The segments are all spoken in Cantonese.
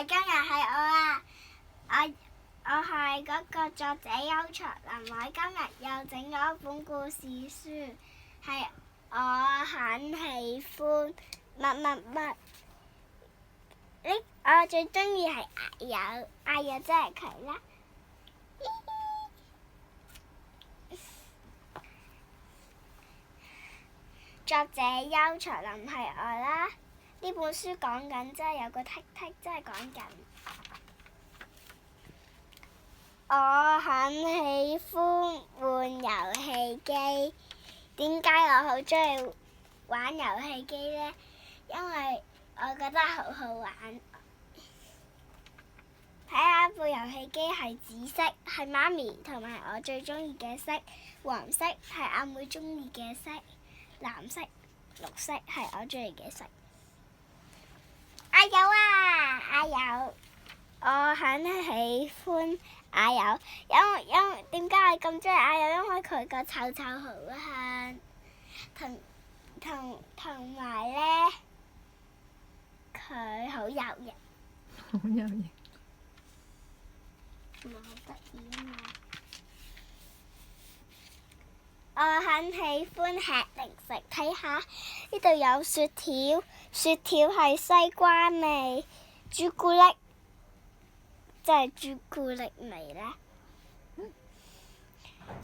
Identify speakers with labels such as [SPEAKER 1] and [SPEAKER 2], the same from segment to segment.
[SPEAKER 1] 係今日係我啊！我係嗰個作者邱卓林，我今日又整咗一本故事書，係我很喜歡乜乜乜。我最中意係阿友，阿友即係佢啦。作者邱卓林係我啦。呢本書講緊即係有個剔剔，即係講緊我很喜歡玩遊戲機。點解我好中意玩遊戲機呢？因為我覺得好好玩。睇下部遊戲機係紫色，係媽咪同埋我最中意嘅色；黃色係阿妹中意嘅色；藍色、綠色係我中意嘅色。阿友啊，阿友，我很喜歡阿友，因為點解我咁中意阿友？因為佢個臭臭好香，同埋咧，佢好有型。
[SPEAKER 2] 好有型。
[SPEAKER 1] 唔係好得意啊嘛！我很喜歡吃零食，睇下呢度有雪條，雪條係西瓜味，朱古力即係朱古力味啦。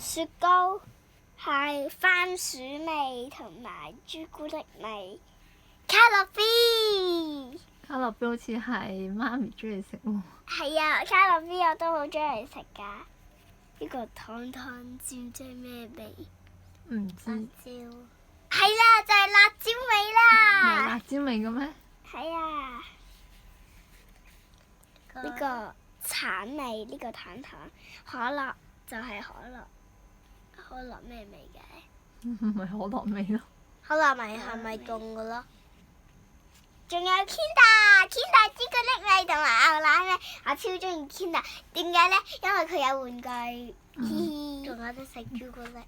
[SPEAKER 1] 雪糕係番薯味同埋朱古力味。卡樂 B
[SPEAKER 2] 卡樂 B 好似係媽咪中意食喎。
[SPEAKER 1] 係啊，卡樂 B 我都好中意食㗎。呢個糖糖椒即係咩味？
[SPEAKER 2] 唔知。
[SPEAKER 1] 辣椒。係啦，就係辣椒味啦。
[SPEAKER 2] 有辣椒味嘅咩？
[SPEAKER 1] 係啊。呢個橙味，呢個糖糖，可樂就係可樂。可樂咩味嘅？
[SPEAKER 2] 唔係可樂味咯。
[SPEAKER 1] 可樂味係咪凍嘅咯？仲有 Kinder 朱古力味同埋牛奶味，我超中意 Kinder。點解呢？因為佢有玩具，嘻嘻。仲有得食朱古力。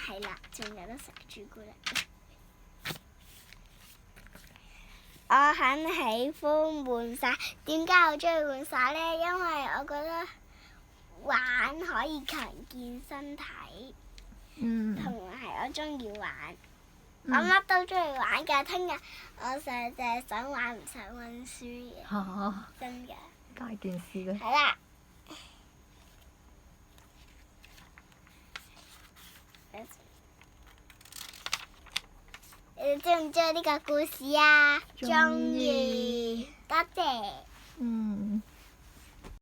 [SPEAKER 1] 係啦，仲有得食朱古力。我很喜歡玩耍。點解我中意玩耍呢？因為我覺得玩可以強健身體，同埋我中意玩。我乜都中意玩㗎，聽日我成日想玩唔想溫書嘅。
[SPEAKER 2] 嚇！
[SPEAKER 1] 真㗎。
[SPEAKER 2] 大件事咧。
[SPEAKER 1] 係啦。你哋中唔中意呢個故事啊？
[SPEAKER 2] 鍾意。
[SPEAKER 1] 多謝。